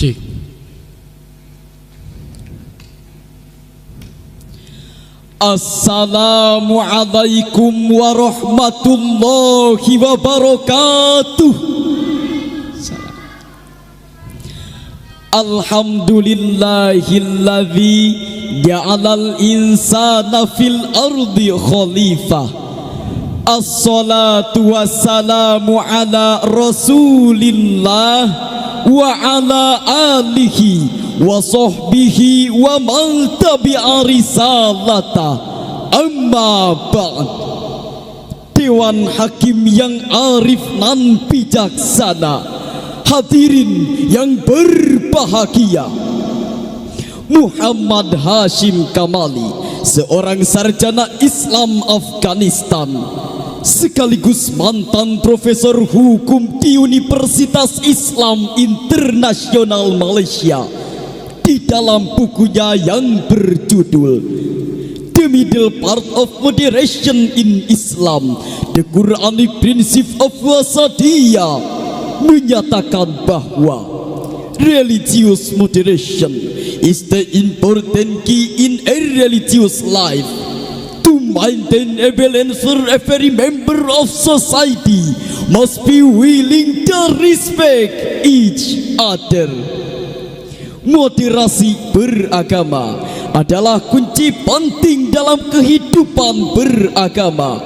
Cik. Assalamualaikum warahmatullahi wabarakatuh. Alhamdulillahilladzi ja'alal insana fil ardi khalifah. Assalatu wassalamu ala rasulillah wa ala alihi wa sahbihi wa man tabi'a risalata. Amma ba'd. Dewan Hakim yang arif nan bijaksana, hadirin yang berbahagia, Muhammad Hashim Kamali, seorang sarjana Islam Afghanistan sekaligus mantan profesor hukum di Universitas Islam Internasional Malaysia, di dalam bukunya yang berjudul The Middle Part of Moderation in Islam, The Quranic Principle of Wasadiyah, menyatakan bahwa religious moderation is the important key in a religious life. To maintain a balance, every member of society must be willing to respect each other. Moderasi beragama adalah kunci penting dalam kehidupan beragama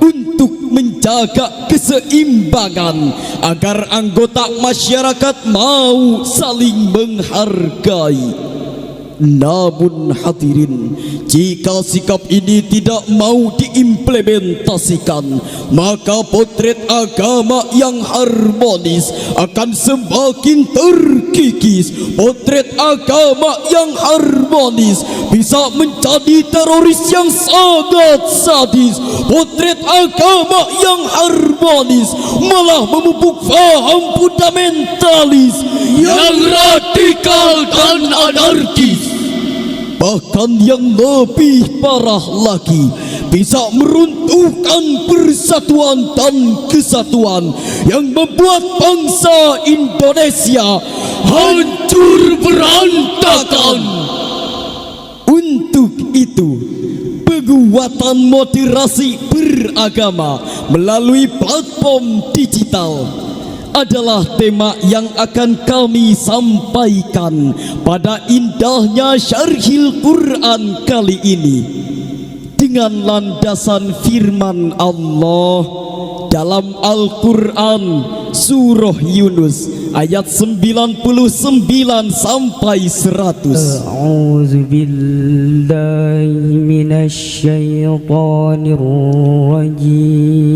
untuk menjaga keseimbangan agar anggota masyarakat mau saling menghargai. Namun hadirin, jika sikap ini tidak mau diimplementasikan, maka potret agama yang harmonis akan semakin terkikis. Potret agama yang harmonis bisa menjadi teroris yang sangat sadis. Potret agama yang harmonis malah memupuk faham fundamentalis yang radikal dan anarkis. Bahkan yang lebih parah lagi, bisa meruntuhkan persatuan dan kesatuan yang membuat bangsa Indonesia hancur berantakan. Untuk itu, penguatan moderasi beragama melalui platform digital adalah tema yang akan kami sampaikan pada indahnya Syarhil Quran kali ini, dengan landasan firman Allah dalam Al-Quran Surah Yunus ayat 99 sampai 100. A'udzu billahi minasy syaithanir rajim.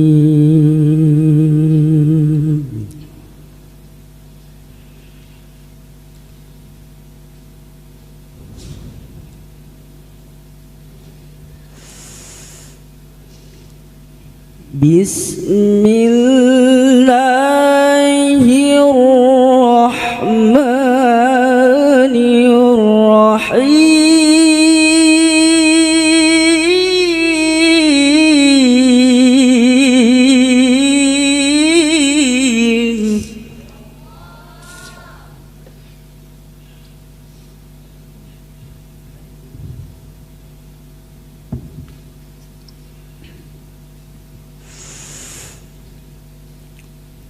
Bismillahirrahmanirrahim.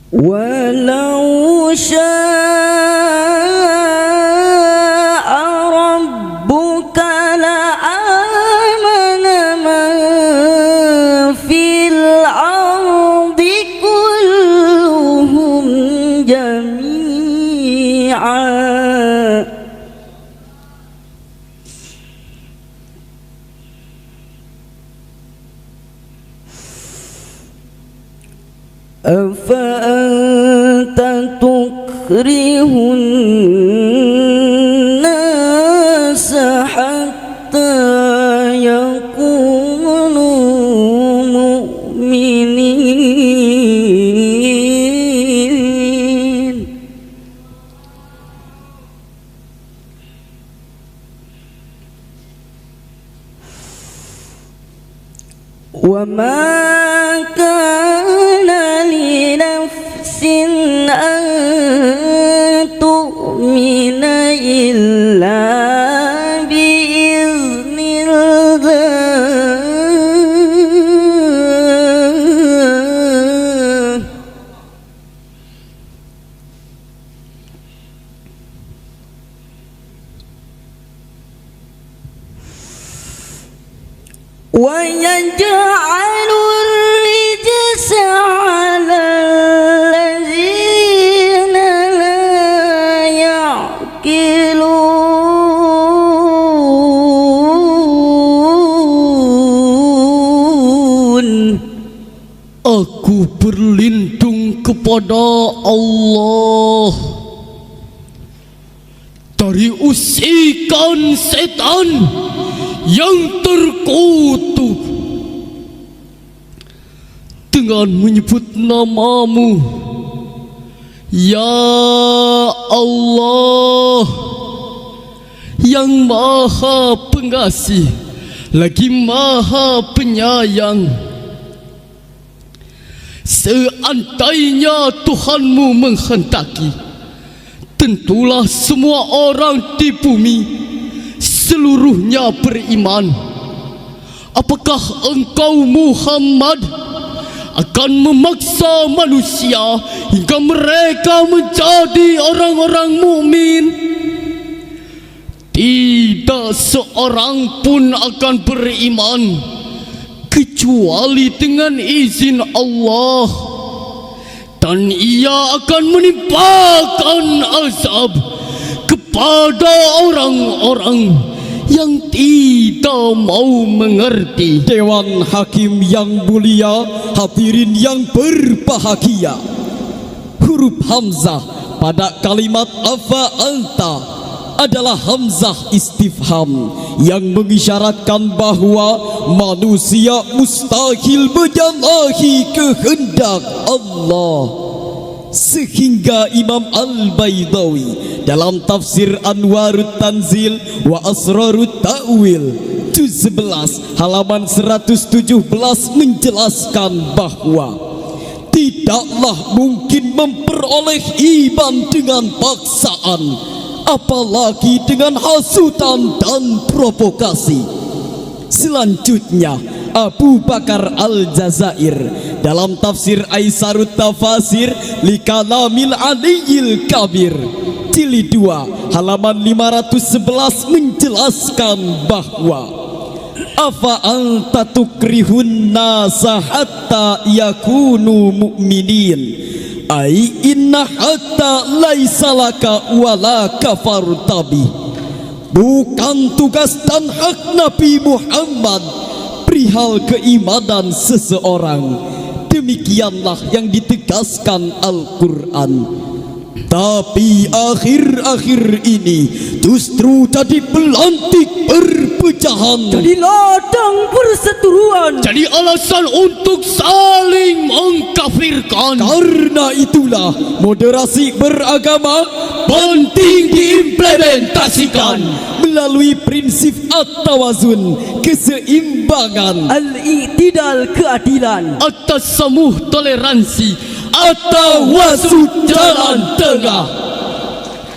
Walau syaa rabbuka la'amana man fil ardi kulluhum jami'an. Afa'anta tukrihun nasa hatta yakunu mu'minin. Wa ma kana li nafsin an tu'mina ويجعل الرجس على الذين لا يعقلون. Aku berlindung kepada Allah dari usikan setan yang terkutuk dengan menyebut namamu, Ya Allah, yang maha pengasih lagi maha penyayang. Seandainya Tuhanmu menghendaki, tentulah semua orang di bumi seluruhnya beriman. Apakah engkau Muhammad akan memaksa manusia hingga mereka menjadi orang-orang mukmin? Tidak seorang pun akan beriman kecuali dengan izin Allah, dan ia akan menimpakan azab kepada orang-orang yang tidak mau mengerti. Dewan Hakim yang mulia, hadirin yang berbahagia, huruf Hamzah pada kalimat afa anta adalah hamzah istifham yang mengisyaratkan bahawa manusia mustahil menyalahi kehendak Allah. Sehingga Imam Al-Baydawi dalam tafsir Anwarut Tanzil wa Asrarut Ta'wil juz 11 halaman 117 menjelaskan bahawa tidaklah mungkin memperoleh iman dengan paksaan, apalagi dengan hasutan dan provokasi. Selanjutnya Abu Bakar Al-Jazair dalam tafsir Aisarut Tafasir li Kalamil Aliyil Kabir jilid 2 halaman 511 menjelaskan bahawa afa anta tukrihun nasa hatta yakunu mu'minin ai inna hatta laisa laka wala kafartabi. Bukan tugas dan hak Nabi Muhammad perihal keimanan seseorang. Demikianlah yang ditegaskan Al-Quran. Tapi akhir-akhir ini justru jadi pelantik perpecahan, jadi ladang perseteruan, jadi alasan untuk saling mengkafirkan. Karena itulah moderasi beragama penting diimplementasikan melalui prinsip at-tawazun, keseimbangan, al-i'tidal, keadilan, at-tasamuh, toleransi, at-tawasud, jalan tengah.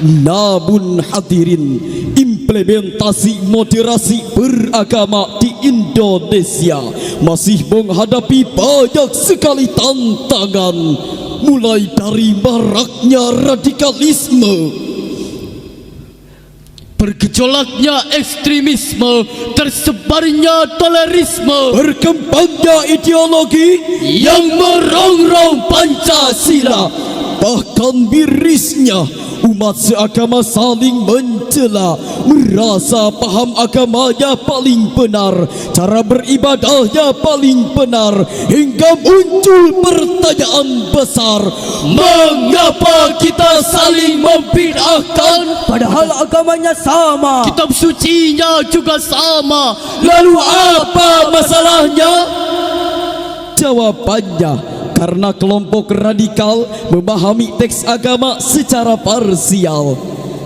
Namun hadirin, implementasi moderasi beragama di Indonesia masih menghadapi banyak sekali tantangan, mulai dari maraknya radikalisme, bergejolaknya ekstremisme, tersebarnya tolerisme, berkembangnya ideologi yang merongrong Pancasila, bahkan mirisnya umat seagama saling mencela, merasa paham agamanya paling benar, cara beribadahnya paling benar, hingga muncul pertanyaan besar, mengapa kita saling membid'ahkan padahal agamanya sama, kitab sucinya juga sama, lalu apa masalahnya? Jawabannya, karena kelompok radikal memahami teks agama secara parsial,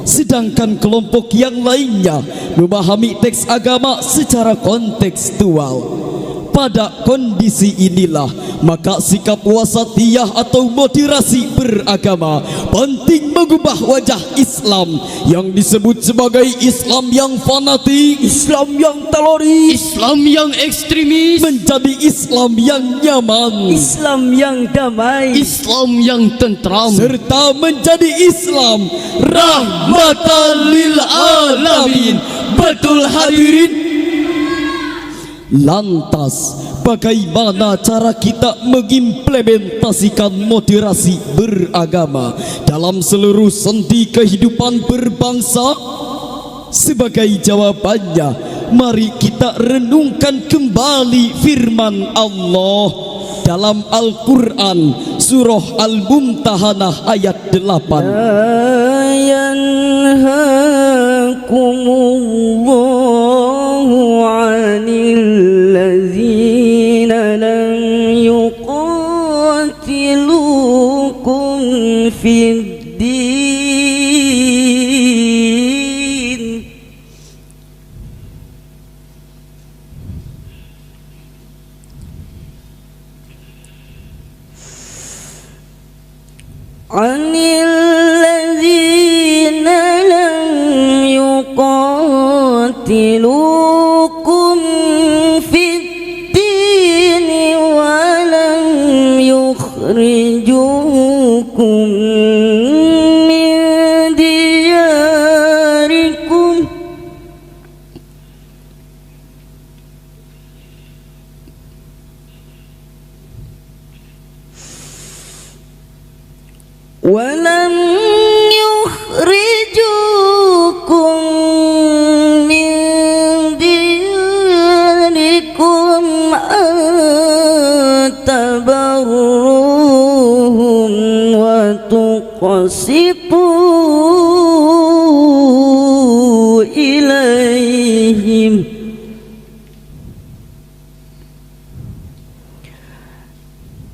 sedangkan kelompok yang lainnya memahami teks agama secara kontekstual. Pada kondisi inilah maka sikap wasatiyah atau moderasi beragama penting mengubah wajah Islam yang disebut sebagai Islam yang fanatik, Islam yang teroris, Islam yang ekstremis, menjadi Islam yang nyaman, Islam yang damai, Islam yang tentram, serta menjadi Islam rahmatan lil alamin. Betul hadirin? Lantas, bagaimana cara kita mengimplementasikan moderasi beragama dalam seluruh sendi kehidupan berbangsa? Sebagai jawabannya, mari kita renungkan kembali firman Allah dalam Al-Quran surah Al-Mumtahanah ayat 8. Yanhakumullahu 'anil ladzina lam yuqatilukum fid din. Anil ladzina lam yuqatilukum fid din wa lam yukhrijukum min diyarikum ولم يخرجوكم من دياركم أن تبروهم وتقسطوا إليهم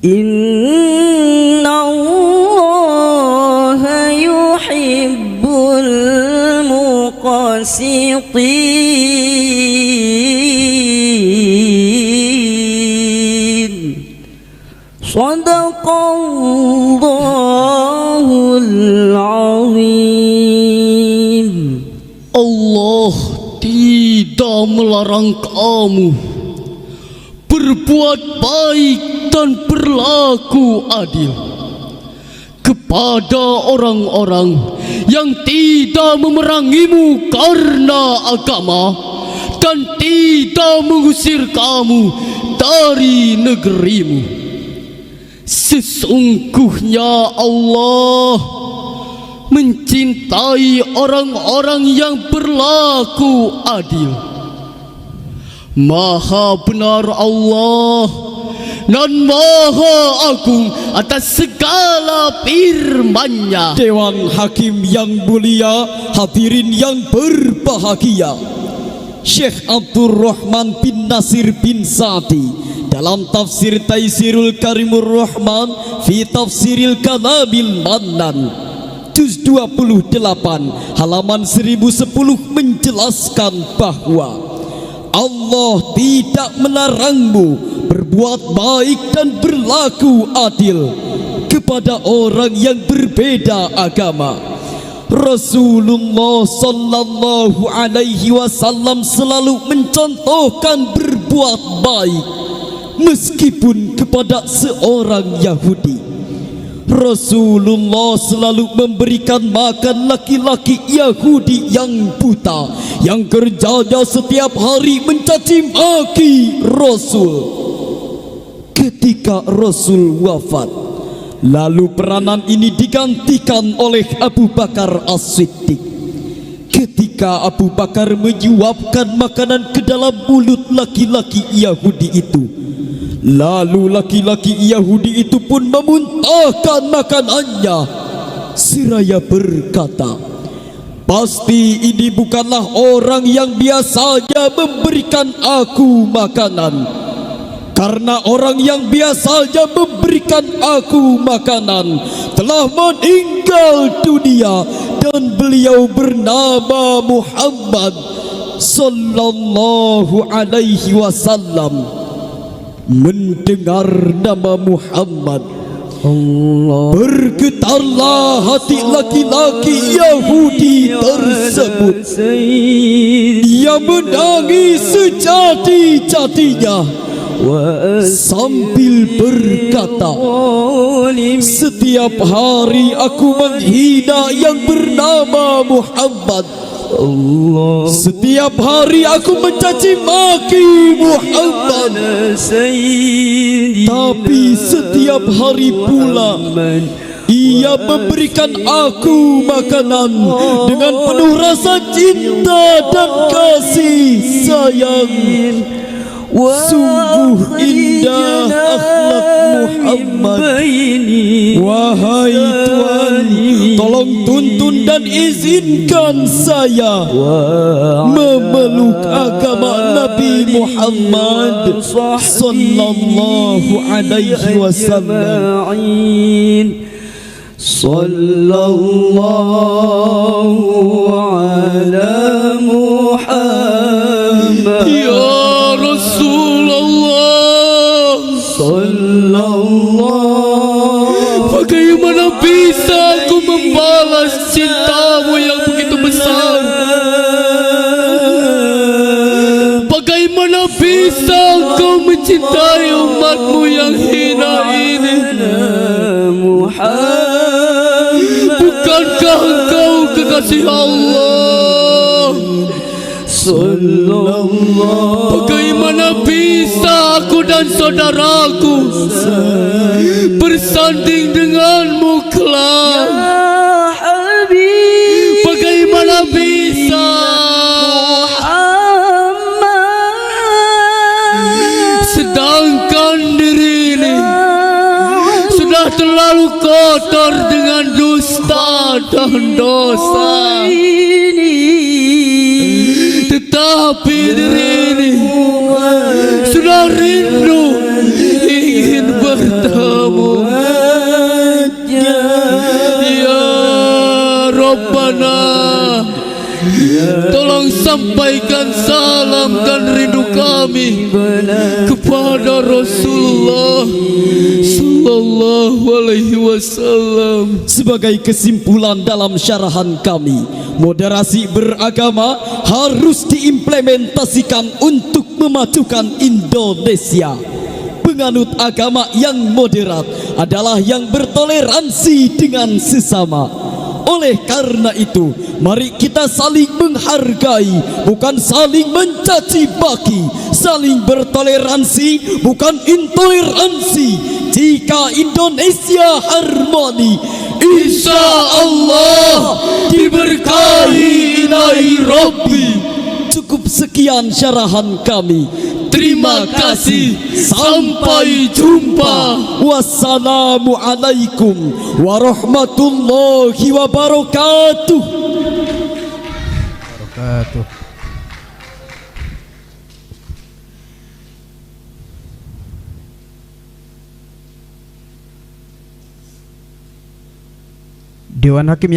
إن الله يحب المقسطين. صدق الله العظيم. Allah tidak melarang kamu berbuat baik dan berlaku adil kepada orang-orang yang tidak memerangimu karena agama dan tidak mengusir kamu dari negerimu. Sesungguhnya Allah mencintai orang-orang yang berlaku adil. Maha benar Allah dan Maha Agung atas segala firman-Nya. Dewan Hakim yang mulia, hadirin yang berbahagia, Syekh Abdul Rahman bin Nasir bin Sa'di dalam tafsir Taisirul Karimur Rahman fi Tafsiril Kalamil Mannan juz 28 halaman 1010 menjelaskan bahwa Allah tidak melarangmu berbuat baik dan berlaku adil kepada orang yang berbeda agama. Rasulullah sallallahu alaihi wasallam selalu mencontohkan berbuat baik meskipun kepada seorang Yahudi. Rasulullah selalu memberikan makan laki-laki Yahudi yang buta, yang kerjanya setiap hari mencaci maki Rasul. Ketika Rasul wafat, lalu peranan ini digantikan oleh Abu Bakar As-Siddiq. Ketika Abu Bakar menyuapkan makanan ke dalam mulut laki-laki Yahudi itu, lalu laki-laki Yahudi itu pun memuntahkan makanannya seraya berkata, "Pasti ini bukanlah orang yang biasanya memberikan aku makanan. Karena orang yang biasanya memberikan aku makanan telah meninggal dunia dan beliau bernama Muhammad sallallahu alaihi wasallam." Mendengar nama Muhammad, bergetarlah hati laki-laki Yahudi tersebut. Ia menangis sejati-jatinya sambil berkata, "Setiap hari aku menghina yang bernama Muhammad Allah. Setiap hari aku mencaci maki Muhammad, tapi setiap hari pula ia memberikan aku makanan dengan penuh rasa cinta dan kasih sayang. Sungguh indah akhlak Muhammad. Wahai Tuhan, tolong tuntun dan izinkan saya memeluk agama Nabi Muhammad sallallahu alaihi wasallam. Sallallahu ala Muhammad. Ya Rasulullah, Sallallahu. bagaimana bisa aku membalas cintamu yang begitu besar? Bagaimana bisa kau mencintai umatmu yang hina ini? Bukankah engkau kekasih Allah? Bagaimana bisa aku dan saudaraku bersanding denganmu kelak? Bagaimana bisa sedangkan diri ini sudah terlalu kotor dengan dusta dan dosa, tetapi diri ini sudah rindu ingin bertemu. Ya Rabbana, tolong sampaikan salam dan rindu kami kepada Rasulullah sallallahu alaihi wasallam. Sebagai kesimpulan dalam syarahan kami, moderasi beragama harus diimplementasikan untuk memajukan Indonesia. Penganut agama yang moderat adalah yang bertoleransi dengan sesama. Oleh karena itu, mari kita saling menghargai, bukan saling mencaci maki, saling bertoleransi, bukan intoleransi. Jika Indonesia harmoni, insya Allah diberkahi ilahi Rabbi. Cukup sekian syarahan kami. Terima kasih. Sampai jumpa. Wassalamualaikum warahmatullahi wabarakatuh. Dewan Hakim